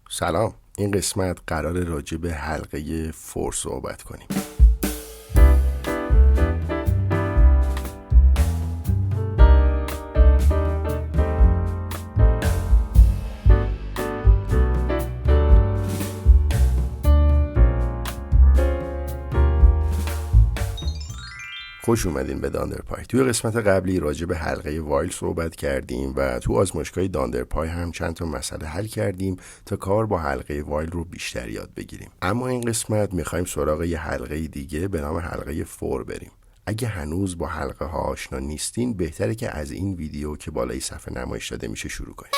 سلام. این قسمت قرار راجع به حلقه فور صحبت کنیم. خوش اومدین به داندرپای. توی قسمت قبلی راجع به حلقه وایل صحبت کردیم و تو آزمایشگاه داندرپای هم چند تا مسئله حل کردیم تا کار با حلقه وایل رو بیشتر یاد بگیریم. اما این قسمت میخوایم سراغ یه حلقه دیگه به نام حلقه فور بریم. اگه هنوز با حلقه ها آشنا نیستین بهتره که از این ویدیو که بالای صفحه نمایش داده میشه شروع کنیم.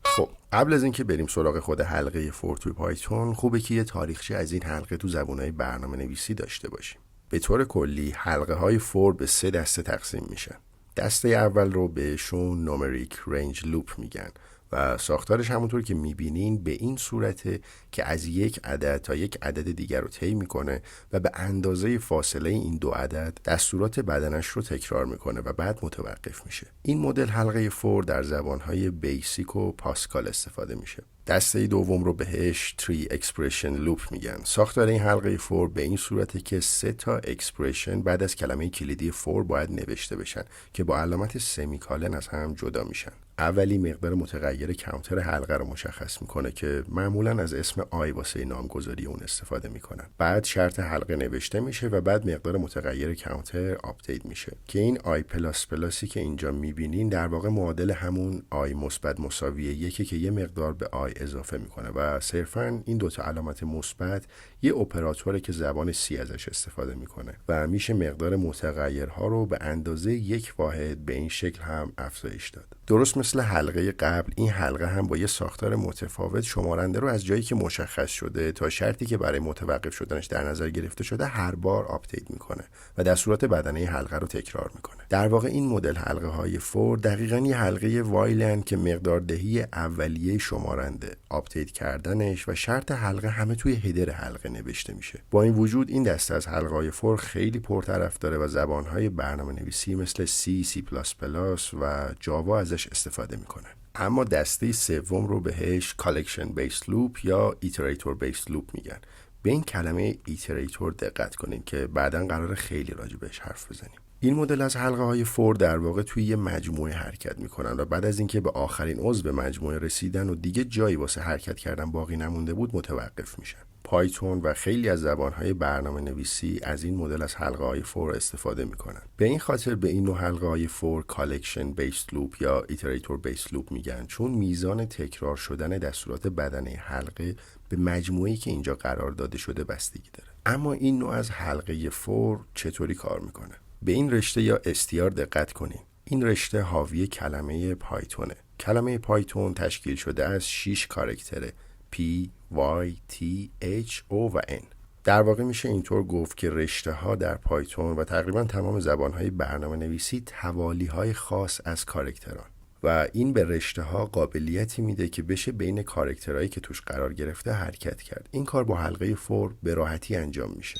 خب قبل از اینکه بریم سراغ خود حلقه فور توی پایتون، خوبه که یه تاریخچه از این حلقه تو زبانهای برنامه‌نویسی داشته باشیم. به طور کلی حلقه های فور به 3 دسته تقسیم میشن. دسته اول رو بهشون نومریک رنج لوپ میگن و ساختارش همونطور که میبینین به این صورته که از یک عدد تا یک عدد دیگر رو طی میکنه و به اندازه فاصله این دو عدد دستورات بدنش رو تکرار میکنه و بعد متوقف میشه. این مدل حلقه فور در زبانهای بیسیک و پاسکال استفاده میشه. دسته دوم رو بهش تری اکسپرشن لوپ میگن. ساختار این حلقه فور به این صورته که 3 تا اکسپرشن بعد از کلمه کلیدی فور باید نوشته بشن که با علامت سمیکالن از هم جدا میشن. اولی مقدار متغیر کانتر حلقه رو مشخص میکنه که معمولا از اسم آی واسه نامگذاری اون استفاده میکنن. بعد شرط حلقه نوشته میشه و بعد مقدار متغیر کانتر آپدیت میشه که این آی پلاس پلاسی که اینجا میبینین در واقع معادل همون آی مثبت مساوی یکی که یه مقدار به آی اضافه میکنه و صرفا این دوتا علامت مثبت یه اپراتوره که زبان سی ازش استفاده میکنه و میشه مقدار متغیرها رو به اندازه یک واحد به این شکل هم افزایش داد. درست مثل حلقه قبل، این حلقه هم با یه ساختار متفاوت شمارنده رو از جایی که مشخص شده تا شرطی که برای متوقف شدنش در نظر گرفته شده هر بار آپدیت میکنه و دستورات بدنه حلقه رو تکرار میکنه. در واقع این مدل حلقه های فور دقیقاً یه حلقه وایلن که مقدار دهی اولیه شمارنده، آپدیت کردنش و شرط حلقه همه توی هدر حلقه نوشته میشه. با این وجود این دسته از حلقه های فور خیلی پرطرفداره و زبانهای برنامه‌نویسی مثل سی، سی پلاس پلاس و جاوا ازش استفاده میکنن. اما دسته سوم رو بهش کالکشن بیس لوپ یا ایتریتور بیس لوپ میگن. به این کلمه ایتریتور دقت کنین که بعداً قراره خیلی راجع بهش حرف بزنیم. این مدل از حلقه های فور در واقع توی یه مجموعه حرکت میکنن و بعد از اینکه به آخرین عضو مجموعه رسیدن و دیگه جایی واسه حرکت کردن باقی نمونده بود متوقف میشن. پایتون و خیلی از زبانهای برنامه نویسی از این مدل از حلقه های فور استفاده میکنن. به این خاطر به این نوع حلقه های فور کالکشن بیس لوپ یا ایتریتور بیس لوپ میگن، چون میزان تکرار شدن دستورات بدنه حلقه به مجموعه‌ای که اینجا قرار داده شده بستگی داره. اما این نوع از حلقه فور چطوری کار میکنه؟ به این رشته یا استیار دقت کنین. این رشته حاوی کلمه پایتونه. کلمه پایتون تشکیل شده از 6 کاراکتره P, Y, T, H, O و N. در واقع میشه اینطور گفت که رشته ها در پایتون و تقریبا تمام زبانهای برنامه نویسی توالی های خاص از کاراکتران و این به رشته ها قابلیتی میده که بشه بین کاراکترهایی که توش قرار گرفته حرکت کرد. این کار با حلقه فور به راحتی انجام میشه.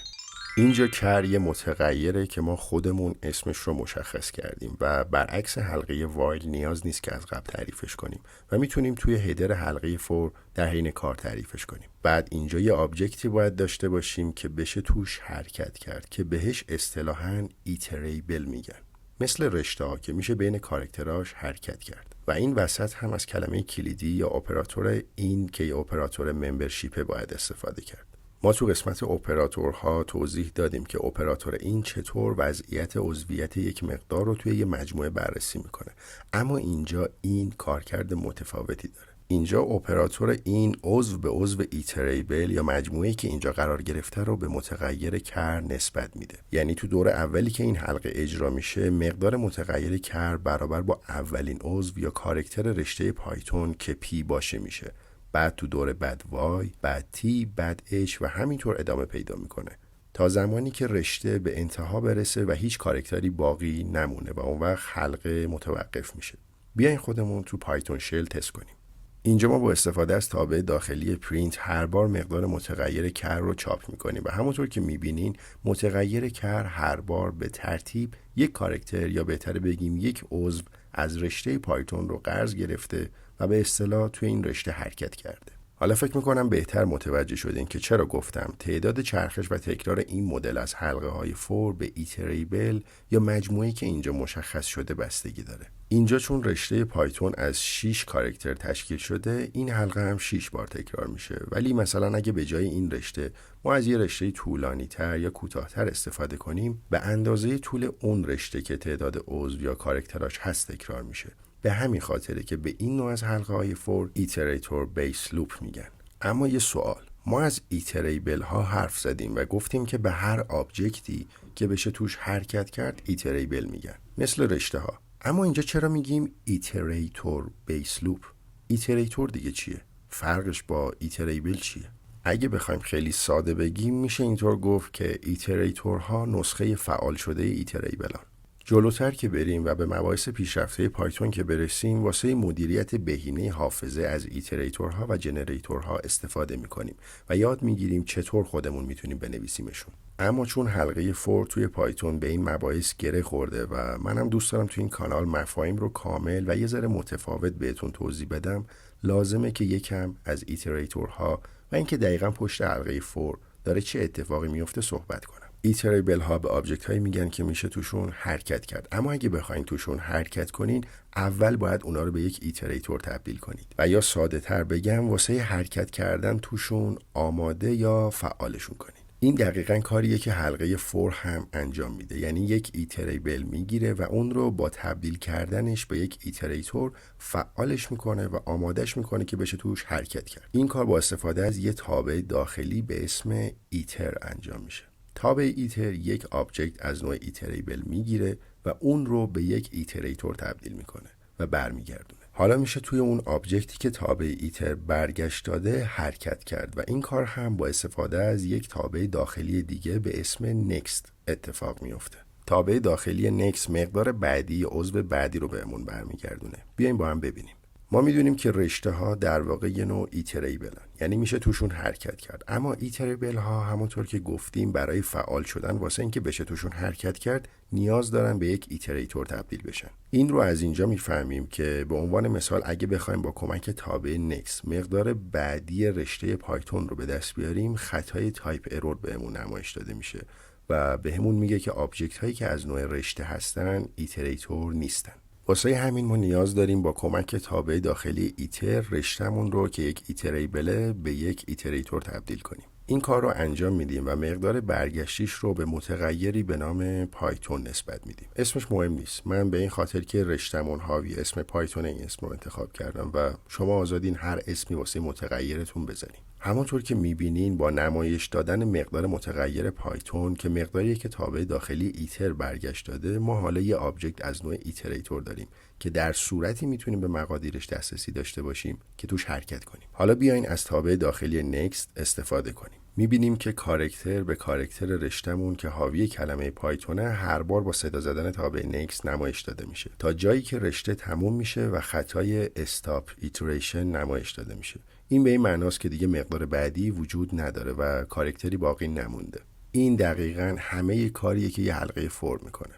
اینجا کر یه متغیره که ما خودمون اسمش رو مشخص کردیم و برعکس حلقه وایل نیاز نیست که از قبل تعریفش کنیم و میتونیم توی هدر حلقه فور در حین کار تعریفش کنیم. بعد اینجا یه آبجکتی باید داشته باشیم که بشه توش حرکت کرد که بهش اصطلاحاً ایتریبل میگن. مثل رشته ها که میشه بین کاراکتراش حرکت کرد. و این وسط هم از کلمه کلیدی یا اپراتور این که یه اپراتور ممبرشیپ باید استفاده کرد. ما تو قسمت اپراتورها توضیح دادیم که اپراتور این چطور وضعیت عضویت یک مقدار رو توی یه مجموعه بررسی میکنه. اما اینجا این کارکرد متفاوتی داره. اینجا اپراتور این عضو به عضو ایتریبل یا مجموعه‌ای که اینجا قرار گرفته رو به متغیر کر نسبت میده. یعنی تو دور اولی که این حلقه اجرا میشه مقدار متغیر کر برابر با اولین عضو یا کاراکتر رشته پایتون که پی باشه میشه. بعد تو دور بعد وای، بعد تی، بعد اچ و همینطور ادامه پیدا میکنه تا زمانی که رشته به انتها برسه و هیچ کاراکتری باقی نمونه و اون وقت حلقه متوقف میشه. بیاین خودمون تو پایتون شل تست کنیم. اینجا ما با استفاده از تابع داخلی پرینت هر بار مقدار متغیر کر رو چاپ میکنیم و همونطور که میبینین متغیر کر هر بار به ترتیب یک کاراکتر یا بهتره بگیم یک عضو از رشته پایتون رو قرض گرفته و به اصطلاح توی این رشته حرکت کرده. حالا فکر میکنم بهتر متوجه شدین که چرا گفتم تعداد چرخش و تکرار این مدل از حلقه های فور به ایتریبل یا مجموعی که اینجا مشخص شده بستگی داره. اینجا چون رشته پایتون از 6 کاراکتر تشکیل شده، این حلقه هم 6 بار تکرار میشه. ولی مثلا اگه به جای این رشته ما از یه رشته طولانی تر یا کوتاه‌تر استفاده کنیم، به اندازه طول اون رشته که تعداد عضو یا کاراکتراش هست تکرار میشه. به همین خاطره که به این نوع از حلقه های فور ایتریتور بیس لوپ میگن. اما یه سوال، ما از ایتریبل ها حرف زدیم و گفتیم که به هر آبجکتی که بشه توش حرکت کرد ایتریبل میگن، مثل رشته ها. اما اینجا چرا میگیم ایتریتور بیس لوپ؟ ایتریتور دیگه چیه؟ فرقش با ایتریبل چیه؟ اگه بخوایم خیلی ساده بگیم میشه اینطور گفت که ایتریتورها نسخه فعال شده ایتریبلان. جلوتر که بریم و به مباحث پیشرفته پایتون که برسیم، واسه مدیریت بهینه حافظه از ایتریتورها و جنریتورها استفاده میکنیم و یاد میگیریم چطور خودمون میتونیم بنویسیمشون. اما چون حلقه فور توی پایتون به این مباحث گره خورده و منم دوست دارم توی این کانال مفاهیم رو کامل و یه ذره متفاوت بهتون توضیح بدم، لازمه که یکم از ایتریتورها و اینکه دقیقاً پشت حلقه فور داره چه اتفاقی میفته صحبت کنم. ایتریبل ها به آبجکت هایی میگن که میشه توشون حرکت کرد. اما اگه بخواین توشون حرکت کنین، اول باید اونا رو به یک ایتریتور تبدیل کنید و یا ساده تر بگم واسه حرکت کردن توشون آماده یا فعالشون کنید. این دقیقاً کاریه که حلقه فور هم انجام میده. یعنی یک ایتریبل میگیره و اون رو با تبدیل کردنش به یک ایتریتور فعالش میکنه و آمادهش میکنه که بشه توش حرکت کرد. این کار با استفاده از یه تابع داخلی به اسم ایتر انجام میشه. تابع ایتر یک آبجکت از نوع ایتریبل میگیره و اون رو به یک ایتریتور تبدیل میکنه و برمیگردونه. حالا میشه توی اون آبجکتی که تابع ایتر برگشت داده حرکت کرد و این کار هم با استفاده از یک تابع داخلی دیگه به اسم next اتفاق میفته. تابع داخلی next مقدار بعدی عضو بعدی رو بهمون برمیگردونه. بیایم با هم ببینیم. ما میدونیم که رشته ها در واقع یه نوع ایتریبلن، یعنی میشه توشون حرکت کرد. اما ایتریبل ها همونطور که گفتیم برای فعال شدن واسه اینکه بشه توشون حرکت کرد نیاز دارن به یک ایتریتور تبدیل بشن. این رو از اینجا میفهمیم که به عنوان مثال اگه بخوایم با کمک تابع next مقدار بعدی رشته پایتون رو به دست بیاریم، خطای تایپ ارور بهمون نمایش داده میشه و بهمون میگه که آبجکت هایی که از نوع رشته هستن ایتریتور نیستن. واسه همین ما نیاز داریم با کمک تابع داخلی ایتر رشته‌مون رو که یک ایتریبله به یک ایتریتور تبدیل کنیم. این کار رو انجام میدیم و مقدار برگشتیش رو به متغیری به نام پایتون نسبت میدیم. اسمش مهم نیست. من به این خاطر که رشته‌مون حاوی اسم پایتون این اسم رو انتخاب کردم و شما آزادین هر اسمی واسه متغیرتون بزنید. همونطور که میبینین با نمایش دادن مقدار متغیر پایتون که مقداریه که تابع داخلی ایتر برگشت داده، ما حالا یه آبجکت از نوع ایتریتور داریم که در صورتی میتونیم به مقادیرش دسترسی داشته باشیم که توش حرکت کنیم. حالا بیاین از تابع داخلی next استفاده کنیم. میبینیم که کاراکتر به کاراکتر رشته‌مون که حاوی کلمه پایتونه هر بار با صدا زدن تابع next نمایش داده میشه تا جایی که رشته تموم میشه و خطای استاپ ایتریشن نمایش داده میشه. این به این معناست که دیگه مقدار بعدی وجود نداره و کاراکتری باقی نمونده. این دقیقاً همه کاریه که یه حلقه فور میکنه.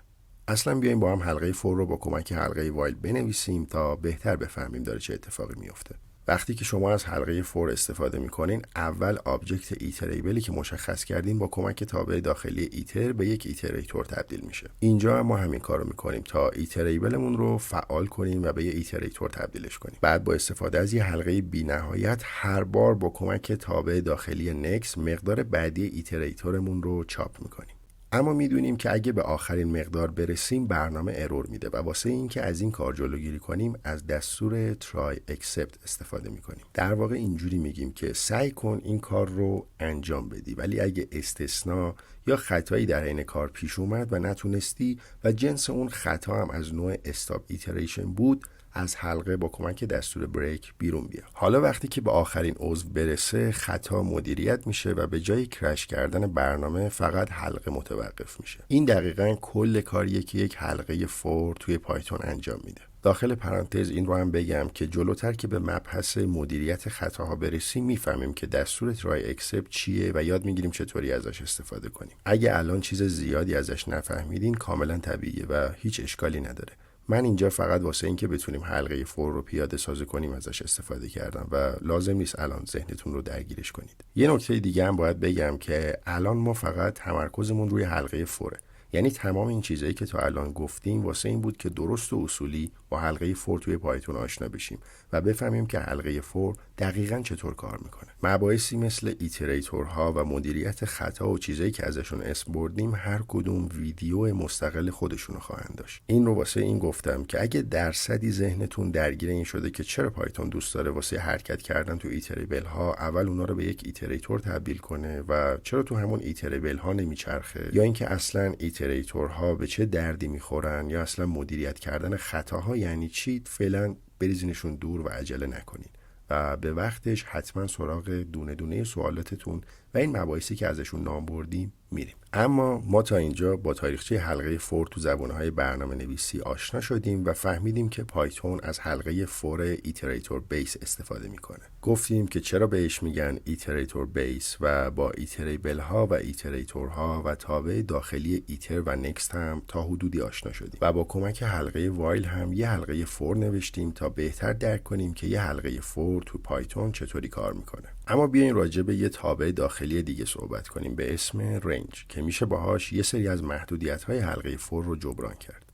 اصلا بیایم با هم حلقه فور رو با کمک حلقه وایل بنویسیم تا بهتر بفهمیم داره چه اتفاقی میفته. وقتی که شما از حلقه فور استفاده میکنین، اول آبجکت ایتریبلی که مشخص کردیم با کمک تابع داخلی ایتر به یک ایتریتور تبدیل میشه. اینجا ما همین کارو میکنیم تا ایتریبلمون رو فعال کنیم و به یک ایتریتور تبدیلش کنیم. بعد با استفاده از یه حلقه بی‌نهایت هر بار با کمک تابع داخلی next مقدار بعدی ایتریتورمون رو چاپ میکنیم. اما میدونیم که اگه به آخرین مقدار برسیم برنامه ارور میده و واسه این که از این کار جلوگیری کنیم از دستور try except استفاده میکنیم. در واقع اینجوری میگیم که سعی کن این کار رو انجام بدی، ولی اگه استثناء یا خطایی در این کار پیش اومد و نتونستی و جنس اون خطا هم از نوع استاپ ایتریشن بود، از حلقه با کمک دستور بریک بیرون بیا. حالا وقتی که به آخرین عضو برسه خطا مدیریت میشه و به جای کرش کردن برنامه فقط حلقه متوقف میشه. این دقیقاً کل کاریه که یک حلقه فور توی پایتون انجام میده. داخل پرانتز این رو هم بگم که جلوتر که به مبحث مدیریت خطاها برسیم میفهمیم که دستور try except چیه و یاد میگیریم چطوری ازش استفاده کنیم. اگه الان چیز زیادی ازش نفهمیدین کاملا طبیعیه و هیچ اشکالی نداره. من اینجا فقط واسه این که بتونیم حلقه فور رو پیاده سازی کنیم ازش استفاده کردم و لازم نیست الان ذهنتون رو درگیرش کنید. یه نکته دیگه هم باید بگم که الان ما فقط تمرکزمون روی حلقه فوره. یعنی تمام این چیزایی که تا الان گفتیم واسه این بود که درست و اصولی با حلقه فور توی پایتون آشنا بشیم و بفهمیم که حلقه فور دقیقاً چطور کار میکنه. مباحثی مثل ایتریتورها و مدیریت خطا و چیزایی که ازشون اسم بردیم هر کدوم ویدیو مستقل خودشونو خواهند داشت. این رو واسه این گفتم که اگه درصدی ذهنتون درگیر این شده که چرا پایتون دوست داره واسه حرکت کردن تو ایتریبل ها اول اونا رو به یک ایتریتور تبدیل کنه و چرا تو همون ایتریبل ها نمیچرخه، یا اینکه اصلاً ایتریتورها به چه دردی میخورن، یا اصلا مدیریت کردن خطاها یعنی چی، فعلا بریزینشون دور و عجله نکنین و به وقتش حتما سراغ دونه دونه سوالاتتون و این مباحثی که ازشون نام بردیم میریم. اما ما تا اینجا با تاریخچه حلقه فور تو زبانهای برنامه نویسی آشنا شدیم و فهمیدیم که پایتون از حلقه فور ایتریتور بیس استفاده میکنه. گفتیم که چرا بهش میگن ایتریتور بیس و با ایتریبل ها و ایتریتورها و تابع داخلی ایتر و نکست هم تا حدودی آشنا شدیم و با کمک حلقه وایل هم یه حلقه فور نوشتیم تا بهتر درک کنیم که یه حلقه فور تو پایتون چطوری کار میکنه. اما بیاین راجع به یه تابع داخلی دیگه صحبت کنیم به اسم رنج که میشه باهاش یه سری از محدودیت‌های حلقه فور رو جبران کرد.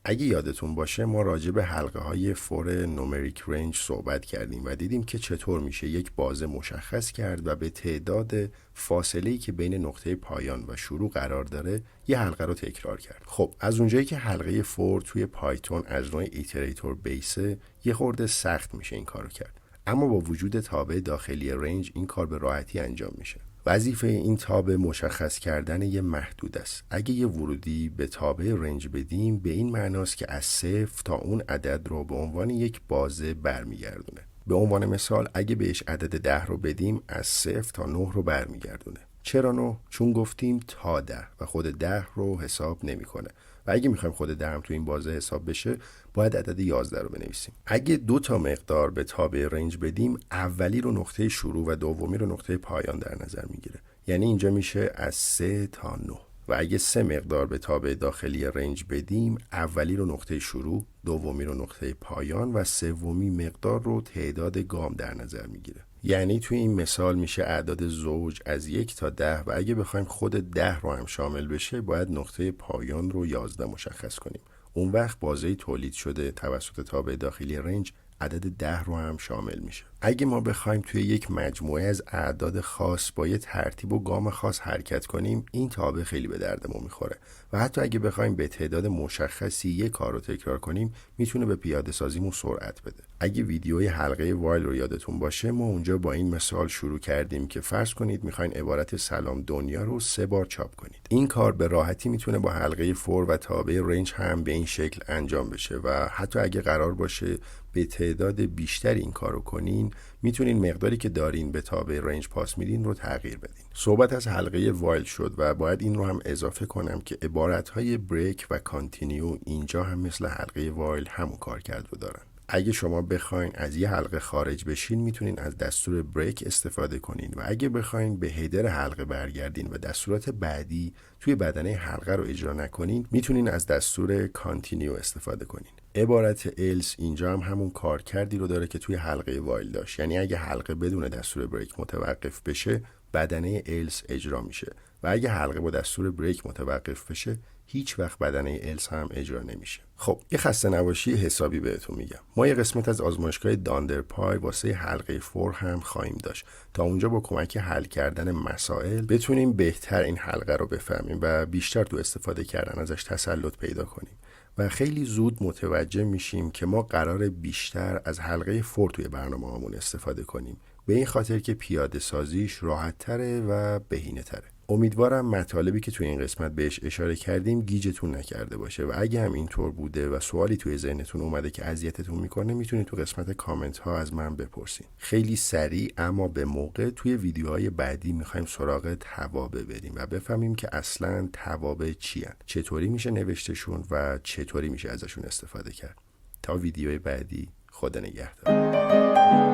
اگه یادتون باشه ما راجع به حلقه های فور نومریک رنج صحبت کردیم و دیدیم که چطور میشه یک بازه مشخص کرد و به تعداد فاصله‌ای که بین نقطه پایان و شروع قرار داره یه حلقه رو تکرار کرد. خب از اونجایی که حلقه فور توی پایتون از نوع ایتریتور بیسه یه خورده سخت میشه این کارو کرد، اما با وجود تابع داخلی رنج این کار به راحتی انجام میشه. وظیفه این تابع مشخص کردن یه محدود است. اگه یه ورودی به تابع رنج بدیم به این معناست که از 0 تا اون عدد رو به عنوان یک بازه برمیگردونه. به عنوان مثال اگه بهش عدد 10 رو بدیم از 0 تا 9 رو برمیگردونه. چرا 9؟ چون گفتیم تا 10 و خود 10 رو حساب نمیکنه. و اگه میخوایم خود 10 هم تو این بازه حساب بشه باید عدد 11 رو بنویسیم. اگه 2 تا مقدار به تابع رنج بدیم اولی رو نقطه شروع و دومی رو نقطه پایان در نظر میگیره. یعنی اینجا میشه از 3 تا 9. و اگه 3 مقدار به تابع داخلی رنج بدیم اولی رو نقطه شروع، دومی رو نقطه پایان و سومی مقدار رو تعداد گام در نظر میگیره. یعنی توی این مثال میشه اعداد زوج از 1 تا 10 و اگه بخوایم خود 10 رو هم شامل بشه باید نقطه پایان رو 11 مشخص کنیم. اون وقت بازه تولید شده توسط تابع داخلی رنج عدد 10 رو هم شامل میشه. اگه ما بخوایم توی یک مجموعه از اعداد خاص با یه ترتیب و گام خاص حرکت کنیم این تابع خیلی به دردمون میخوره و حتی اگه بخوایم به تعداد مشخصی یک کار رو تکرار کنیم میتونه به پیاده سازیمون سرعت بده. اگه ویدیوی حلقه وایل رو یادتون باشه ما اونجا با این مثال شروع کردیم که فرض کنید میخواین عبارت سلام دنیا رو 3 بار چاپ کنید. این کار به راحتی میتونه با حلقه فور و تابع رنج هم به این شکل انجام بشه و حتی اگه قرار باشه به تعداد بیشتری این کارو کنین میتونین مقداری که دارین به تابع رنج پاس میدین رو تغییر بدین. صحبت از حلقه وایل شد و باید این رو هم اضافه کنم که عبارتهای بریک و کانتینیو اینجا هم مثل حلقه وایل همون کارکرد رو دارن. اگه شما بخواین از یه حلقه خارج بشین میتونین از دستور بریک استفاده کنین و اگه بخواین به هیدر حلقه برگردین و دستورات بعدی توی بدنه حلقه رو اجرا نکنین میتونین از دستور کانتینیو استفاده کنین. عبارت else اینجا هم همون کارکردی رو داره که توی حلقه وایل داشت. یعنی اگه حلقه بدون دستور بریک متوقف بشه بدنه else اجرا میشه و اگه حلقه با دستور بریک متوقف بشه هیچ وقت بدنه else هم اجرا نمیشه. خب یه خسته نباشی حسابی بهتون میگم. ما یه قسمت از آزمایشگاه داندرپای واسه حلقه فور هم خواهیم داشت تا اونجا با کمک حل کردن مسائل بتونیم بهتر این حلقه رو بفهمیم و بیشتر تو استفاده کردن ازش تسلط پیدا کنیم و خیلی زود متوجه میشیم که ما قرار بیشتر از حلقه فور توی برنامه‌هامون استفاده کنیم به این خاطر که پیاده سازیش راحت تره و بهینه تره. امیدوارم مطالبی که توی این قسمت بهش اشاره کردیم گیجتون نکرده باشه و اگه هم اینطور بوده و سوالی توی ذهنتون اومده که اذیتتون میکنه میتونید تو قسمت کامنت ها از من بپرسین. خیلی سریع اما به موقع توی ویدیوهای بعدی میخوایم سراغ توابع بریم و بفهمیم که اصلاً توابع چی هن، چطوری میشه نوشتشون و چطوری میشه ازشون استفاده کرد. تا ویدیوی بعدی خدا نگهدار.